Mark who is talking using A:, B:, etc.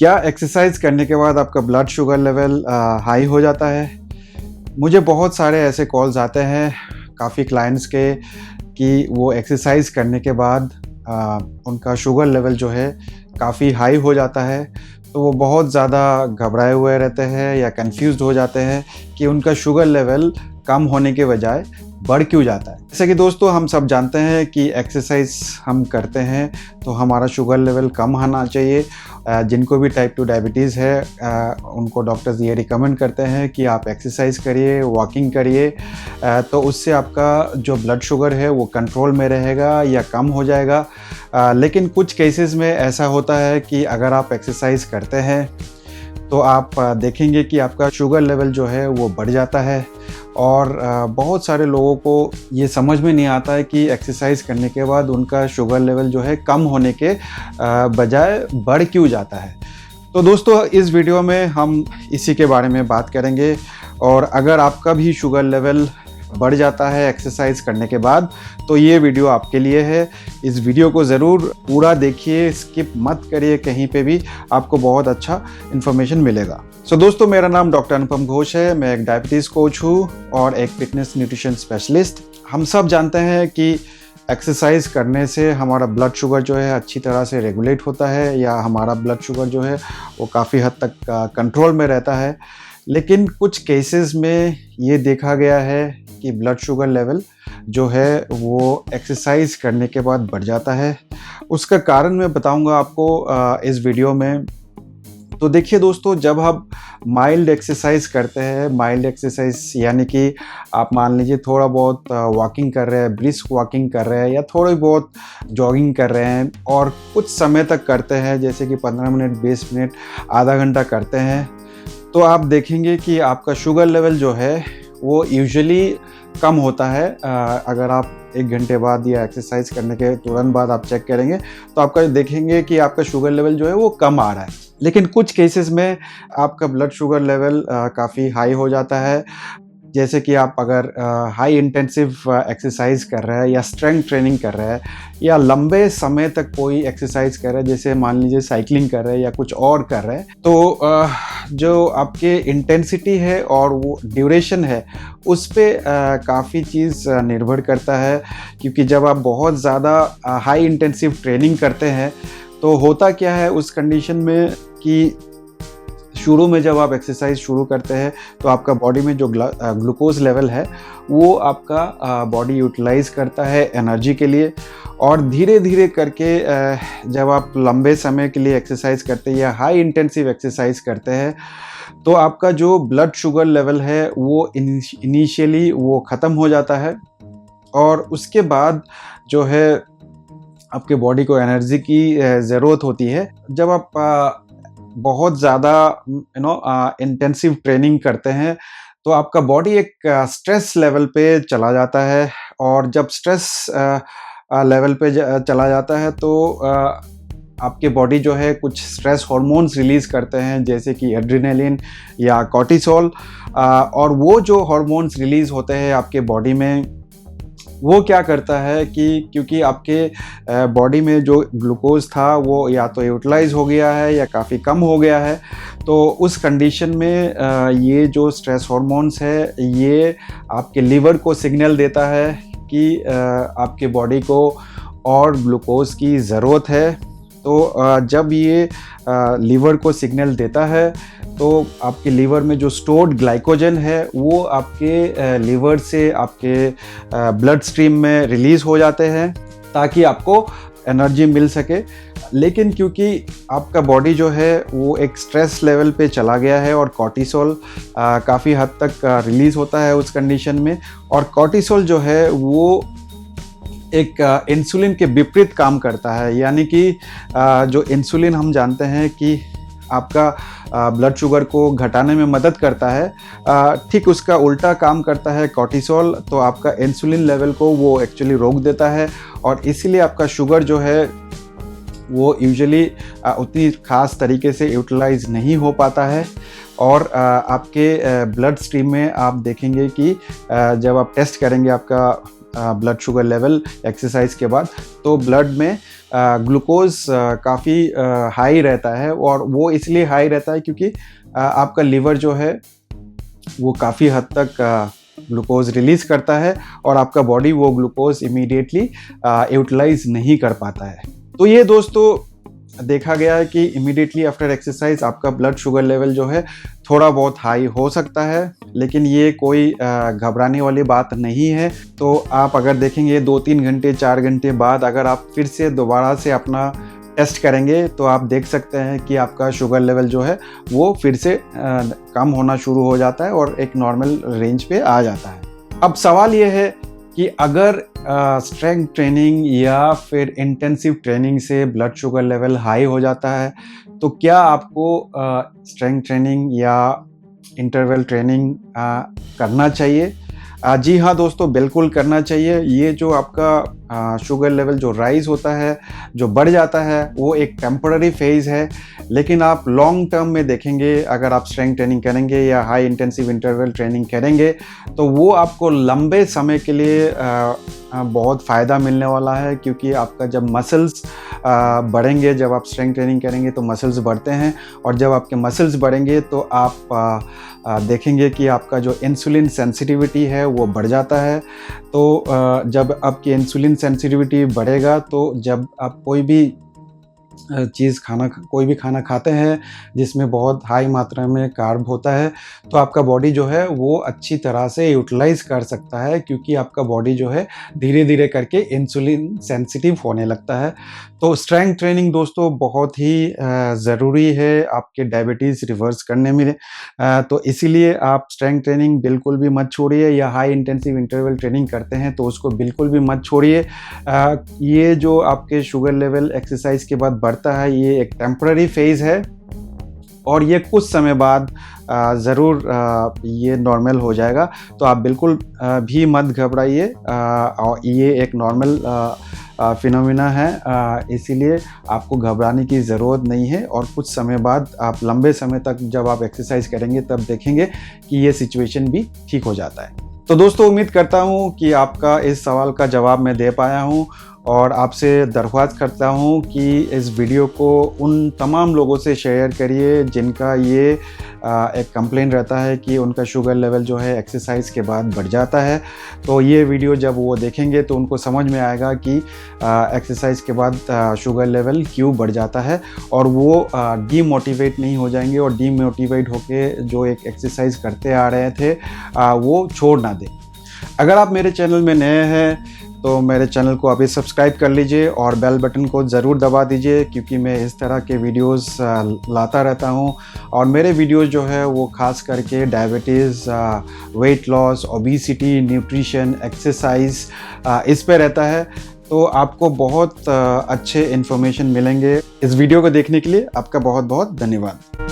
A: क्या एक्सरसाइज करने के बाद आपका ब्लड शुगर लेवल हाई हो जाता है? मुझे बहुत सारे ऐसे कॉल्स आते हैं काफ़ी क्लाइंट्स के कि वो एक्सरसाइज करने के बाद उनका शुगर लेवल जो है काफ़ी हाई हो जाता है। तो वो बहुत ज़्यादा घबराए हुए रहते हैं या कंफ्यूज्ड हो जाते हैं कि उनका शुगर लेवल कम होने के बजाय बढ़ क्यों जाता है। जैसे कि दोस्तों हम सब जानते हैं कि एक्सरसाइज हम करते हैं तो हमारा शुगर लेवल कम होना चाहिए। जिनको भी टाइप 2 डायबिटीज़ है उनको डॉक्टर्स ये रिकमेंड करते हैं कि आप एक्सरसाइज करिए, वॉकिंग करिए, तो उससे आपका जो ब्लड शुगर है वो कंट्रोल में रहेगा या कम हो जाएगा। लेकिन कुछ केसेस में ऐसा होता है कि अगर आप एक्सरसाइज करते हैं तो आप देखेंगे कि आपका शुगर लेवल जो है वो बढ़ जाता है। और बहुत सारे लोगों को ये समझ में नहीं आता है कि एक्सरसाइज करने के बाद उनका शुगर लेवल जो है कम होने के बजाय बढ़ क्यों जाता है। तो दोस्तों इस वीडियो में हम इसी के बारे में बात करेंगे। और अगर आपका भी शुगर लेवल बढ़ जाता है एक्सरसाइज करने के बाद तो ये वीडियो आपके लिए है। इस वीडियो को ज़रूर पूरा देखिए, स्किप मत करिए कहीं पे भी, आपको बहुत अच्छा इन्फॉर्मेशन मिलेगा। सो दोस्तों मेरा नाम डॉक्टर अनुपम घोष है। मैं एक डायबिटीज़ कोच हूँ और एक फिटनेस न्यूट्रिशन स्पेशलिस्ट। हम सब जानते हैं कि एक्सरसाइज करने से हमारा ब्लड शुगर जो है अच्छी तरह से रेगुलेट होता है या हमारा ब्लड शुगर जो है वो काफ़ी हद तक कंट्रोल में रहता है। लेकिन कुछ केसेस में ये देखा गया है कि ब्लड शुगर लेवल जो है वो एक्सरसाइज करने के बाद बढ़ जाता है। उसका कारण मैं बताऊंगा आपको इस वीडियो में। तो देखिए दोस्तों, जब आप माइल्ड एक्सरसाइज करते हैं, माइल्ड एक्सरसाइज यानी कि आप मान लीजिए थोड़ा बहुत वॉकिंग कर रहे हैं, ब्रिस्क वॉकिंग कर रहे हैं या थोड़ी बहुत जॉगिंग कर रहे हैं और कुछ समय तक करते हैं, जैसे कि 15 मिनट, 20 मिनट, आधा घंटा करते हैं, तो आप देखेंगे कि आपका शुगर लेवल जो है वो यूजुअली कम होता है। अगर आप 1 घंटे बाद या एक्सरसाइज करने के तुरंत बाद आप चेक करेंगे तो आपका देखेंगे कि आपका शुगर लेवल जो है वो कम आ रहा है। लेकिन कुछ केसेस में आपका ब्लड शुगर लेवल काफ़ी हाई हो जाता है। जैसे कि आप अगर हाई इंटेंसिव एक्सरसाइज कर रहे हैं या स्ट्रेंथ ट्रेनिंग कर रहे हैं या लंबे समय तक कोई एक्सरसाइज कर रहे हैं, जैसे मान लीजिए साइकिलिंग कर रहे हैं या कुछ और कर रहे हैं, तो जो आपके इंटेंसिटी है और वो ड्यूरेशन है उस पर काफ़ी चीज़ निर्भर करता है। क्योंकि जब आप बहुत ज़्यादा हाई इंटेंसिव ट्रेनिंग करते हैं तो होता क्या है उस कंडीशन में कि शुरू में जब आप एक्सरसाइज शुरू करते हैं तो आपका बॉडी में जो ग्लूकोज लेवल है वो आपका बॉडी यूटिलाइज करता है एनर्जी के लिए। और धीरे धीरे करके जब आप लंबे समय के लिए एक्सरसाइज करते हैं या हाई इंटेंसिव एक्सरसाइज करते हैं तो आपका जो ब्लड शुगर लेवल है वो इनिशियली वो ख़त्म हो जाता है। और उसके बाद जो है आपके बॉडी को एनर्जी की ज़रूरत होती है। जब आप बहुत ज़्यादा इंटेंसिव ट्रेनिंग करते हैं तो आपका बॉडी एक स्ट्रेस लेवल पे चला जाता है। और जब स्ट्रेस लेवल पे चला जाता है तो आपके बॉडी जो है कुछ स्ट्रेस हार्मोन्स रिलीज़ करते हैं, जैसे कि एड्रेनालिन या कॉर्टिसोल। और वो जो हार्मोन्स रिलीज़ होते हैं आपके बॉडी में वो क्या करता है कि क्योंकि आपके बॉडी में जो ग्लूकोज था वो या तो यूटिलाइज हो गया है या काफ़ी कम हो गया है, तो उस कंडीशन में ये जो स्ट्रेस हार्मोन्स है ये आपके लीवर को सिग्नल देता है कि आपके बॉडी को और ग्लूकोज की ज़रूरत है। तो जब ये लीवर को सिग्नल देता है तो आपके लीवर में जो स्टोर्ड ग्लाइकोजन है वो आपके लीवर से आपके ब्लड स्ट्रीम में रिलीज़ हो जाते हैं ताकि आपको एनर्जी मिल सके। लेकिन क्योंकि आपका बॉडी जो है वो एक स्ट्रेस लेवल पे चला गया है और कॉर्टिसोल काफ़ी हद तक रिलीज़ होता है उस कंडीशन में, और कॉर्टिसोल जो है वो एक इंसुलिन के विपरीत काम करता है। यानी कि जो इंसुलिन हम जानते हैं कि आपका ब्लड शुगर को घटाने में मदद करता है, ठीक उसका उल्टा काम करता है कॉर्टिसोल। तो आपका इंसुलिन लेवल को वो एक्चुअली रोक देता है और इसीलिए आपका शुगर जो है वो यूजुअली उतनी ख़ास तरीके से यूटिलाइज नहीं हो पाता है। और आपके ब्लड स्ट्रीम में आप देखेंगे कि जब आप टेस्ट करेंगे आपका ब्लड शुगर लेवल एक्सरसाइज के बाद, तो ब्लड में ग्लूकोज काफ़ी हाई रहता है, और वो इसलिए हाई रहता है क्योंकि आपका लिवर जो है वो काफ़ी हद तक ग्लूकोज रिलीज़ करता है, और आपका बॉडी वो ग्लूकोज इमीडिएटली यूटिलाइज नहीं कर पाता है। तो ये दोस्तों देखा गया है कि इमीडिएटली आफ्टर एक्सरसाइज आपका ब्लड शुगर लेवल जो है थोड़ा बहुत हाई हो सकता है, लेकिन ये कोई घबराने वाली बात नहीं है। तो आप अगर देखेंगे 2-3 घंटे 4 घंटे बाद अगर आप फिर से दोबारा से अपना टेस्ट करेंगे तो आप देख सकते हैं कि आपका शुगर लेवल जो है वो फिर से कम होना शुरू हो जाता है और एक नॉर्मल रेंज पे आ जाता है। अब सवाल ये है कि अगर स्ट्रेंथ ट्रेनिंग या फिर इंटेंसिव ट्रेनिंग से ब्लड शुगर लेवल हाई हो जाता है तो क्या आपको स्ट्रेंथ ट्रेनिंग या इंटरवल ट्रेनिंग करना चाहिए? जी हाँ दोस्तों, बिल्कुल करना चाहिए। ये जो आपका शुगर लेवल जो राइज़ होता है, जो बढ़ जाता है, वो एक टेम्पररी फेज़ है, लेकिन आप लॉन्ग टर्म में देखेंगे अगर आप स्ट्रेंथ ट्रेनिंग करेंगे या हाई इंटेंसिव इंटरवल ट्रेनिंग करेंगे तो वो आपको लंबे समय के लिए बहुत फ़ायदा मिलने वाला है, क्योंकि आपका जब मसल्स बढ़ेंगे, जब आप स्ट्रेंथ ट्रेनिंग करेंगे तो मसल्स बढ़ते हैं, और जब आपके मसल्स बढ़ेंगे तो आप देखेंगे कि आपका जो इंसुलिन सेंसिटिविटी है वो बढ़ जाता है। तो जब आपकी इंसुलिन सेंसिटिविटी बढ़ेगा तो जब आप कोई भी खाना खाते हैं जिसमें बहुत हाई मात्रा में कार्ब होता है तो आपका बॉडी जो है वो अच्छी तरह से यूटिलाइज कर सकता है, क्योंकि आपका बॉडी जो है धीरे धीरे करके इंसुलिन सेंसिटिव होने लगता है। तो स्ट्रेंथ ट्रेनिंग दोस्तों बहुत ही ज़रूरी है आपके डायबिटीज़ रिवर्स करने में। तो इसीलिए आप स्ट्रेंथ ट्रेनिंग बिल्कुल भी मत छोड़िए, या हाई इंटेंसिव इंटरवल ट्रेनिंग करते हैं तो उसको बिल्कुल भी मत छोड़िए। ये जो आपके शुगर लेवल एक्सरसाइज के बाद बढ़ता है ये एक टेम्पररी फेज़ है, और ये कुछ समय बाद ज़रूर ये नॉर्मल हो जाएगा। तो आप बिल्कुल भी मत घबराइए, और ये एक नॉर्मल फिनोमिना है, इसीलिए आपको घबराने की ज़रूरत नहीं है। और कुछ समय बाद आप लंबे समय तक जब आप एक्सरसाइज करेंगे तब देखेंगे कि ये सिचुएशन भी ठीक हो जाता है। तो दोस्तों उम्मीद करता हूँ कि आपका इस सवाल का जवाब मैं दे पाया हूँ, और आपसे दरख्वास्त करता हूँ कि इस वीडियो को उन तमाम लोगों से शेयर करिए जिनका ये एक कंप्लेन रहता है कि उनका शुगर लेवल जो है एक्सरसाइज के बाद बढ़ जाता है। तो ये वीडियो जब वो देखेंगे तो उनको समझ में आएगा कि एक्सरसाइज के बाद शुगर लेवल क्यों बढ़ जाता है, और वो डीमोटिवेट नहीं हो जाएंगे, और डीमोटिवेट होके जो एक एक्सरसाइज करते आ रहे थे वो छोड़ ना दें। अगर आप मेरे चैनल में नए हैं तो मेरे चैनल को अभी सब्सक्राइब कर लीजिए और बेल बटन को ज़रूर दबा दीजिए, क्योंकि मैं इस तरह के वीडियोस लाता रहता हूं, और मेरे वीडियोस जो है वो खास करके diabetes, weight loss, obesity, nutrition, exercise इस पे रहता है। तो आपको बहुत अच्छे इन्फॉर्मेशन मिलेंगे। इस वीडियो को देखने के लिए आपका बहुत बहुत धन्यवाद।